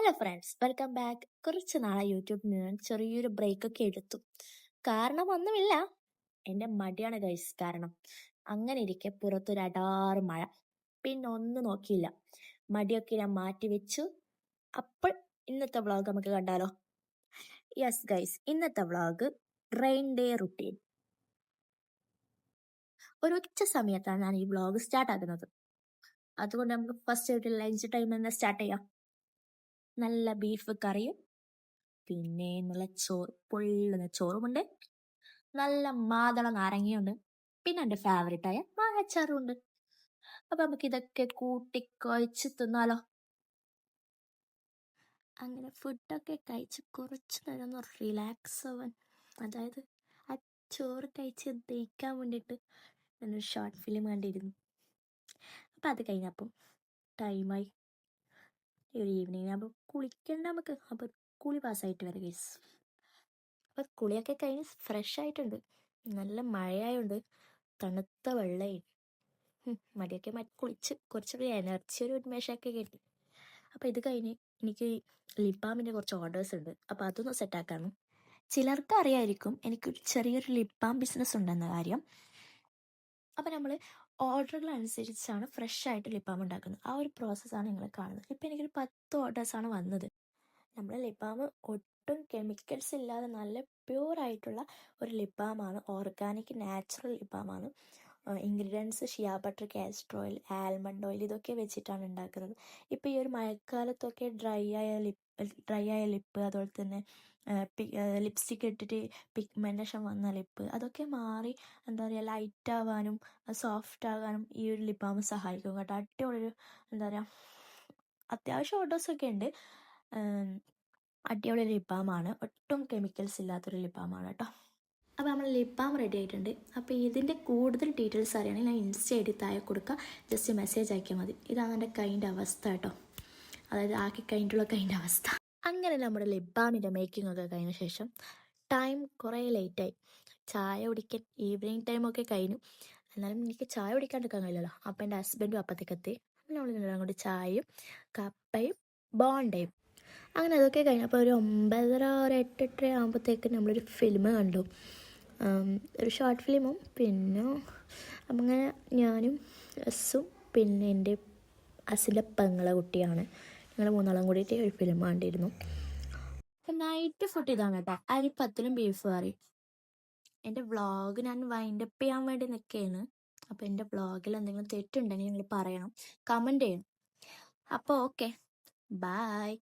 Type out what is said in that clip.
Hello friends, welcome back. കുറച്ച് നാളെ യൂട്യൂബിൽ നിന്ന് ചെറിയൊരു ബ്രേക്കൊക്കെ എടുത്തു. കാരണം ഒന്നുമില്ല, എൻ്റെ മടിയാണ് ഗൈസ് കാരണം. അങ്ങനെ ഇരിക്കെ പുറത്തൊരു അടാറ് മഴ. പിന്നെ ഒന്നും നോക്കിയില്ല, മടിയൊക്കെ ഞാൻ മാറ്റി വെച്ചു. അപ്പോൾ ഇന്നത്തെ വ്ളോഗ് നമുക്ക് കണ്ടാലോ? യെസ് ഗൈസ്, ഇന്നത്തെ വ്ളോഗ് റെയിൻ ഡേ റുട്ടീൻ. ഒരു ഉച്ച സമയത്താണ് ഞാൻ ഈ വ്ളോഗ് സ്റ്റാർട്ട് ആക്കുന്നത്. അതുകൊണ്ട് നമുക്ക് ഫസ്റ്റ് ഒരു ലഞ്ച് ടൈം തന്നെ സ്റ്റാർട്ട് ചെയ്യാം. നല്ല ബീഫ് കറിയും പിന്നെ നല്ല പൊള്ളുന്ന ചോറുമുണ്ട്, നല്ല മാതള നാരങ്ങയുണ്ട്, പിന്നെ എൻ്റെ ഫേവറേറ്റായ മാങ്ങാച്ചാറും ഉണ്ട്. അപ്പൊ നമുക്ക് ഇതൊക്കെ കൂട്ടി കുഴച്ച് തിന്നാലോ. അങ്ങനെ ഫുഡൊക്കെ കഴിച്ച് കുറച്ച് നേരം ഒന്ന് റിലാക്സ് ആവാൻ, അതായത് ആ ചോറ് കഴിച്ച് ദഹിക്കാൻ വേണ്ടിയിട്ട് ഞാനൊരു ഷോർട്ട് ഫിലിം കണ്ടിരുന്നു. അപ്പം അത് കഴിഞ്ഞപ്പം ടൈമായി, ഒരു ഈവനിങ് ആകുമ്പോൾ കുളിക്കണ്ട നമുക്ക്. അപ്പം കുളി പാസ്സായിട്ട് വരാം ഗൈസ്. അപ്പം കുളിയൊക്കെ കഴിഞ്ഞ് ഫ്രഷ് ആയിട്ടുണ്ട്. നല്ല മഴയായോണ്ട് തണുത്ത വെള്ളമായി മടിയൊക്കെ മാറ്റി കുളിച്ച് കുറച്ചൊരു എനർജി, ഒരു ഉന്മേഷമൊക്കെ കിട്ടി. അപ്പോൾ ഇത് കഴിഞ്ഞ് എനിക്ക് ലിപ് കുറച്ച് ഓർഡേഴ്സ് ഉണ്ട്. അപ്പോൾ അതൊന്ന് സെറ്റാക്കാണ്. ചിലർക്ക് അറിയായിരിക്കും എനിക്കൊരു ചെറിയൊരു ലിപ് ബാം ബിസിനസ് ഉണ്ടെന്ന കാര്യം. അപ്പോൾ നമ്മൾ ഓർഡറുകൾ അനുസരിച്ചാണ് ഫ്രഷ് ആയിട്ട് ലിപ് ബാം ഉണ്ടാക്കുന്നത്. ആ ഒരു പ്രോസസ്സാണ് നിങ്ങൾ കാണുന്നത്. ഇപ്പോൾ എനിക്കൊരു 10 ഓർഡേഴ്സാണ് വന്നത്. നമ്മൾ ലിപ് ബാം ഒട്ടും കെമിക്കൽസ് ഇല്ലാതെ നല്ല പ്യൂറായിട്ടുള്ള ഒരു ലിപ് ബാമാണ്. ഓർഗാനിക് നാച്ചുറൽ ലിപ് ബാമാണ്. Ingredients shea butter, castor oil, almond oil, ഇതൊക്കെ വെച്ചിട്ടാണ് ഉണ്ടാക്കുന്നത്. ഇപ്പോൾ ഈ ഒരു മഴക്കാലത്തൊക്കെ ഡ്രൈ ആയ ലിപ്പ്, അതുപോലെ തന്നെ ലിപ്സ്റ്റിക് ഇട്ടിട്ട് പിഗ്മെൻറ്റേഷൻ വന്ന ലിപ്പ്, അതൊക്കെ മാറി എന്താ പറയുക ലൈറ്റ് ആവാനും സോഫ്റ്റ് ആകാനും ഈ ഒരു ലിപ് ബാം സഹായിക്കും കേട്ടോ. അടിപൊളിയൊരു എന്താ പറയുക, അത്യാവശ്യം ഓർഡേഴ്സൊക്കെ ഉണ്ട്. അടിപൊളി ലിപ് ബാമാണ്, ഒട്ടും കെമിക്കൽസ് ഇല്ലാത്തൊരു ലിപ് ബാമാണ് കേട്ടോ. അപ്പോൾ നമ്മൾ ലിപ് ബാം റെഡി ആയിട്ടുണ്ട്. അപ്പോൾ ഇതിൻ്റെ കൂടുതൽ ഡീറ്റെയിൽസ് അറിയണമെങ്കിൽ ഞാൻ ഇൻസ്റ്റ ഐ ഡി താഴെ കൊടുക്കുക, ജസ്റ്റ് മെസ്സേജ് അയക്കിയാൽ മതി. ഇതാണ് എൻ്റെ കൈൻ്റെ അവസ്ഥ കേട്ടോ, അതായത് ആക്കി കഴിഞ്ഞിട്ടുള്ള കൈൻ്റെ അവസ്ഥ. അങ്ങനെ നമ്മുടെ ലിപ് ബാമിൻ്റെ മേക്കിംഗ് ഒക്കെ കഴിഞ്ഞ ശേഷം ടൈം കുറേ ലേറ്റായി. ചായ കുടിക്കാൻ ഈവനിങ് ടൈമൊക്കെ കഴിഞ്ഞു. എന്നാലും എനിക്ക് ചായ കുടിക്കാണ്ടിരിക്കാൻ കഴിയില്ലല്ലോ. അപ്പോൾ എൻ്റെ ഹസ്ബൻഡും അപ്പത്തേക്കെത്തി. നമ്മൾ അങ്ങോട്ട് ചായയും കപ്പയും ബോണ്ടയും അങ്ങനെ അതൊക്കെ കഴിഞ്ഞപ്പോൾ ഒരു 9:30 ഒരു 8:30 ആകുമ്പോഴത്തേക്ക് നമ്മളൊരു ഫിലിം കണ്ടു, ഒരു ഷോർട്ട് ഫിലിമും. പിന്നെ അങ്ങനെ ഞാനും അസും പിന്നെ എൻ്റെ അസിൻ്റെ പെങ്ങളെ കുട്ടിയാണ്, ഞങ്ങൾ മൂന്നാളും കൂടിയിട്ട് ഒരു ഫിലിം കണ്ടിരുന്നു. നൈറ്റ് ഫുഡ് ഇതാണ് കേട്ടോ, അരിപ്പത്തിലും ബീഫ് കറി. എൻ്റെ വ്ളോഗ് ഞാൻ വൈൻഡപ്പ് ചെയ്യാൻ വേണ്ടി നിൽക്കുകയാണ്. അപ്പോൾ എൻ്റെ വ്ളോഗിൽ എന്തെങ്കിലും തെറ്റുണ്ടെങ്കിൽ നിങ്ങൾ പറയണം, കമൻറ്റ് ചെയ്യണം. അപ്പോൾ ഓക്കെ, ബൈ.